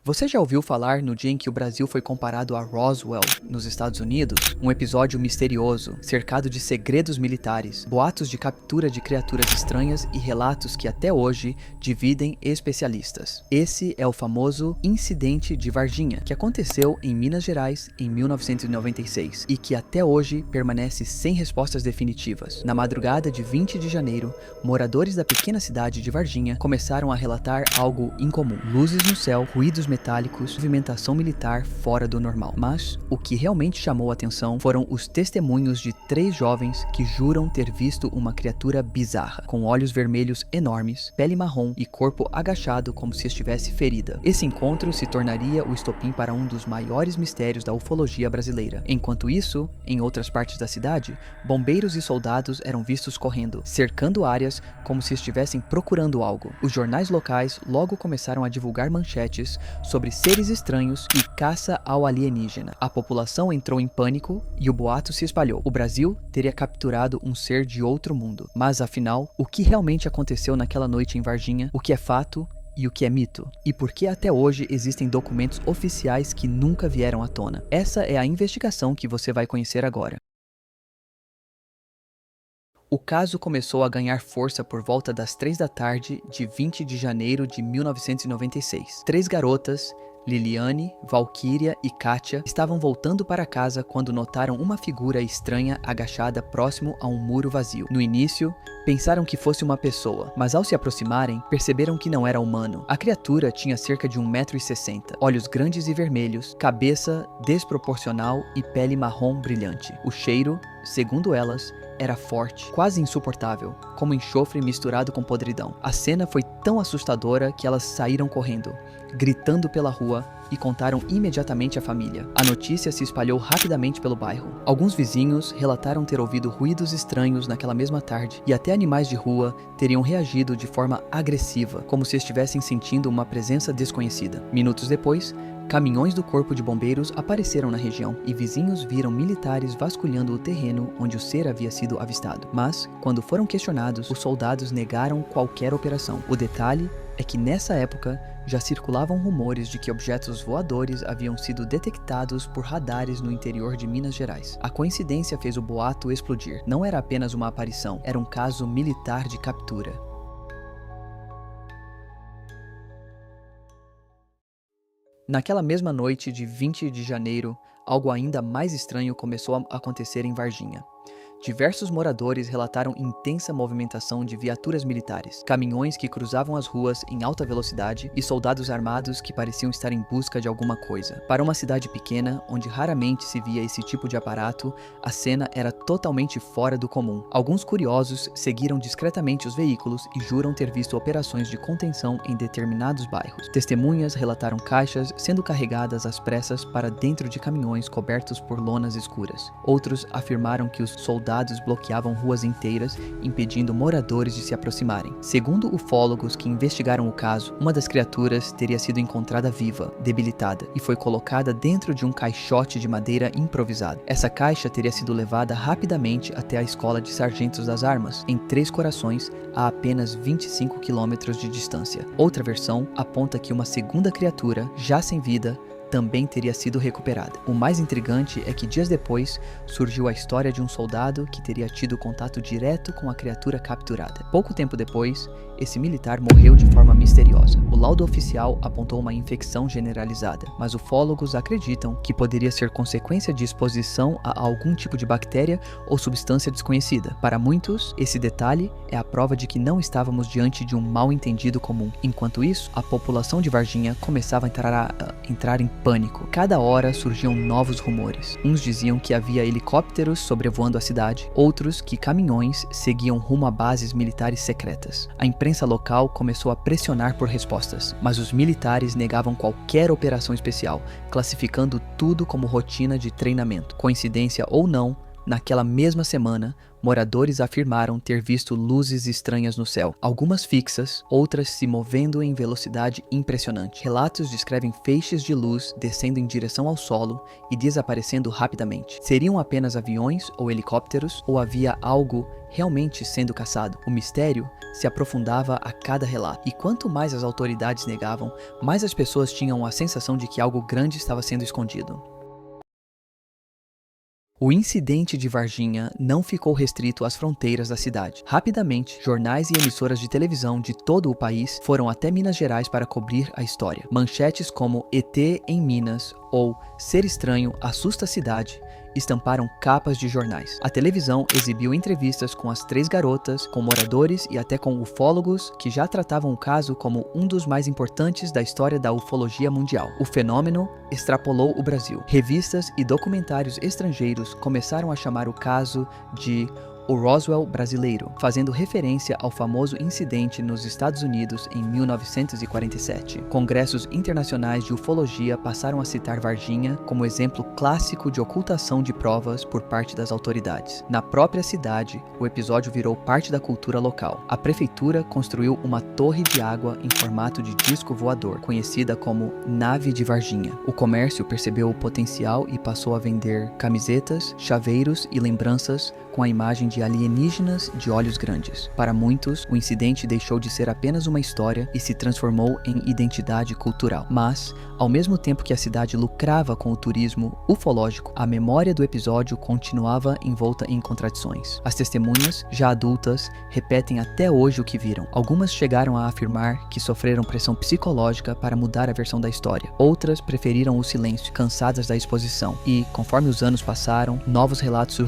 Você já ouviu falar no dia em que o Brasil foi comparado a Roswell, nos Estados Unidos? Um episódio misterioso, cercado de segredos militares, boatos de captura de criaturas estranhas e relatos que até hoje dividem especialistas. Esse é o famoso Incidente de Varginha, que aconteceu em Minas Gerais em 1996 e que até hoje permanece sem respostas definitivas. Na madrugada de 20 de janeiro, moradores da pequena cidade de Varginha começaram a relatar algo incomum: luzes no céu, ruídos metálicos, movimentação militar fora do normal. Mas o que realmente chamou a atenção foram os testemunhos de 3 jovens que juram ter visto uma criatura bizarra, com olhos vermelhos enormes, pele marrom e corpo agachado como se estivesse ferida. Esse encontro se tornaria o estopim para um dos maiores mistérios da ufologia brasileira. Enquanto isso, em outras partes da cidade, bombeiros e soldados eram vistos correndo, cercando áreas como se estivessem procurando algo. Os jornais locais logo começaram a divulgar manchetes sobre seres estranhos e caça ao alienígena. A população entrou em pânico e o boato se espalhou. O Brasil teria capturado um ser de outro mundo. Mas afinal, o que realmente aconteceu naquela noite em Varginha? O que é fato e o que é mito? E por que até hoje existem documentos oficiais que nunca vieram à tona? Essa é a investigação que você vai conhecer agora. O caso começou a ganhar força por volta das 3 da tarde de 20 de janeiro de 1996. 3 garotas, Liliane, Valquíria e Kátia, estavam voltando para casa quando notaram uma figura estranha agachada próximo a um muro vazio. No início, pensaram que fosse uma pessoa, mas ao se aproximarem, perceberam que não era humano. A criatura tinha cerca de 1,60 m, olhos grandes e vermelhos, cabeça desproporcional e pele marrom brilhante. O cheiro, segundo elas, era forte, quase insuportável, como enxofre misturado com podridão. A cena foi tão assustadora que elas saíram correndo, gritando pela rua, e contaram imediatamente à família. A notícia se espalhou rapidamente pelo bairro. Alguns vizinhos relataram ter ouvido ruídos estranhos naquela mesma tarde, e até animais de rua teriam reagido de forma agressiva, como se estivessem sentindo uma presença desconhecida. Minutos depois, caminhões do Corpo de Bombeiros apareceram na região e vizinhos viram militares vasculhando o terreno onde o ser havia sido avistado. Mas, quando foram questionados, os soldados negaram qualquer operação. O detalhe é que nessa época já circulavam rumores de que objetos voadores haviam sido detectados por radares no interior de Minas Gerais. A coincidência fez o boato explodir. Não era apenas uma aparição, era um caso militar de captura. Naquela mesma noite de 20 de janeiro, algo ainda mais estranho começou a acontecer em Varginha. Diversos moradores relataram intensa movimentação de viaturas militares, caminhões que cruzavam as ruas em alta velocidade e soldados armados que pareciam estar em busca de alguma coisa. Para uma cidade pequena, onde raramente se via esse tipo de aparato, a cena era totalmente fora do comum. Alguns curiosos seguiram discretamente os veículos e juram ter visto operações de contenção em determinados bairros. Testemunhas relataram caixas sendo carregadas às pressas para dentro de caminhões cobertos por lonas escuras. Outros afirmaram que os soldados bloqueavam ruas inteiras, impedindo moradores de se aproximarem. Segundo ufólogos que investigaram o caso, uma das criaturas teria sido encontrada viva, debilitada, e foi colocada dentro de um caixote de madeira improvisado. Essa caixa teria sido levada rapidamente até a Escola de Sargentos das Armas, em Três Corações, a apenas 25 quilômetros de distância. Outra versão aponta que uma segunda criatura, já sem vida, também teria sido recuperada. O mais intrigante é que dias depois surgiu a história de um soldado que teria tido contato direto com a criatura capturada. Pouco tempo depois, esse militar morreu de forma misteriosa. O laudo oficial apontou uma infecção generalizada, mas ufólogos acreditam que poderia ser consequência de exposição a algum tipo de bactéria ou substância desconhecida. Para muitos, esse detalhe é a prova de que não estávamos diante de um mal-entendido comum. Enquanto isso, a população de Varginha começava a entrar em pânico. Cada hora surgiam novos rumores. Uns diziam que havia helicópteros sobrevoando a cidade, outros que caminhões seguiam rumo a bases militares secretas. A imprensa local começou a pressionar por respostas, mas os militares negavam qualquer operação especial, classificando tudo como rotina de treinamento. Coincidência ou não, Naquela mesma semana, moradores afirmaram ter visto luzes estranhas no céu, algumas fixas, outras se movendo em velocidade impressionante. Relatos descrevem feixes de luz descendo em direção ao solo e desaparecendo rapidamente. Seriam apenas aviões ou helicópteros, ou havia algo realmente sendo caçado? O mistério se aprofundava a cada relato, e quanto mais as autoridades negavam, mais as pessoas tinham a sensação de que algo grande estava sendo escondido. O incidente de Varginha não ficou restrito às fronteiras da cidade. Rapidamente, jornais e emissoras de televisão de todo o país foram até Minas Gerais para cobrir a história. Manchetes como "ET em Minas" ou "Ser estranho assusta a cidade" estamparam capas de jornais. A televisão exibiu entrevistas com as 3 garotas, com moradores e até com ufólogos que já tratavam o caso como um dos mais importantes da história da ufologia mundial. O fenômeno extrapolou o Brasil. Revistas e documentários estrangeiros começaram a chamar o caso de o Roswell brasileiro, fazendo referência ao famoso incidente nos Estados Unidos em 1947. Congressos internacionais de ufologia passaram a citar Varginha como exemplo clássico de ocultação de provas por parte das autoridades. Na própria cidade, o episódio virou parte da cultura local. A prefeitura construiu uma torre de água em formato de disco voador, conhecida como Nave de Varginha. O comércio percebeu o potencial e passou a vender camisetas, chaveiros e lembranças com a imagem de alienígenas de olhos grandes. Para muitos, o incidente deixou de ser apenas uma história e se transformou em identidade cultural. Mas, ao mesmo tempo que a cidade lucrava com o turismo ufológico, a memória do episódio continuava envolta em contradições. As testemunhas, já adultas, repetem até hoje o que viram. Algumas chegaram a afirmar que sofreram pressão psicológica para mudar a versão da história. Outras preferiram o silêncio, cansadas da exposição. E, conforme os anos passaram, novos relatos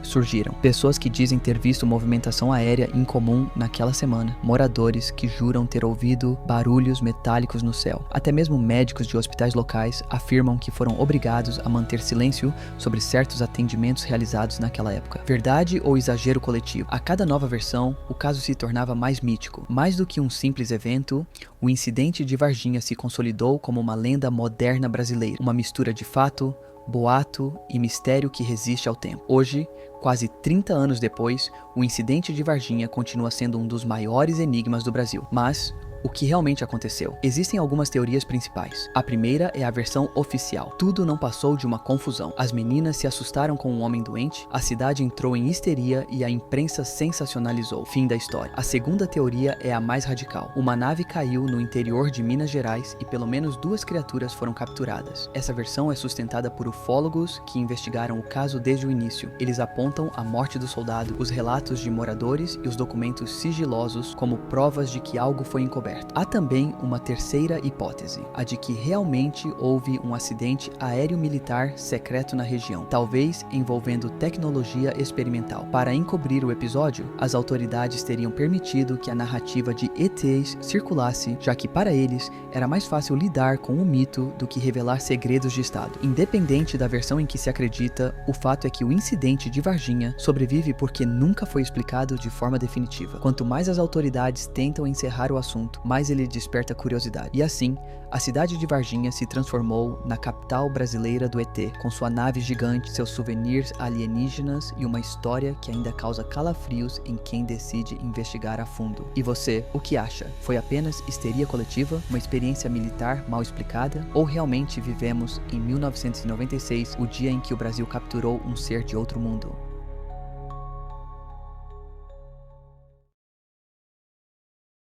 surgiram. Pessoas que dizem ter visto movimentação aérea incomum naquela semana. Moradores que juram ter ouvido barulhos metálicos no céu. Até mesmo médicos de hospitais locais afirmam que foram obrigados a manter silêncio sobre certos atendimentos realizados naquela época. Verdade ou exagero coletivo? A cada nova versão, o caso se tornava mais mítico. Mais do que um simples evento, o incidente de Varginha se consolidou como uma lenda moderna brasileira. Uma mistura de fato, boato e mistério que resiste ao tempo. Hoje, quase 30 anos depois, o incidente de Varginha continua sendo um dos maiores enigmas do Brasil. Mas o que realmente aconteceu? Existem algumas teorias principais. A primeira é a versão oficial. Tudo não passou de uma confusão. As meninas se assustaram com um homem doente, a cidade entrou em histeria e a imprensa sensacionalizou. Fim da história. A segunda teoria é a mais radical. Uma nave caiu no interior de Minas Gerais e pelo menos 2 criaturas foram capturadas. Essa versão é sustentada por ufólogos que investigaram o caso desde o início. Eles apontam a morte do soldado, os relatos de moradores e os documentos sigilosos como provas de que algo foi encoberto. Há também uma terceira hipótese, a de que realmente houve um acidente aéreo-militar secreto na região, talvez envolvendo tecnologia experimental. Para encobrir o episódio, as autoridades teriam permitido que a narrativa de ETs circulasse, já que para eles era mais fácil lidar com o mito do que revelar segredos de Estado. Independente da versão em que se acredita, o fato é que o incidente de Varginha sobrevive porque nunca foi explicado de forma definitiva. Quanto mais as autoridades tentam encerrar o assunto, mais ele desperta curiosidade. E assim, a cidade de Varginha se transformou na capital brasileira do ET, com sua nave gigante, seus souvenirs alienígenas e uma história que ainda causa calafrios em quem decide investigar a fundo. E você, o que acha? Foi apenas histeria coletiva, uma experiência militar mal explicada? Ou realmente vivemos em 1996, o dia em que o Brasil capturou um ser de outro mundo?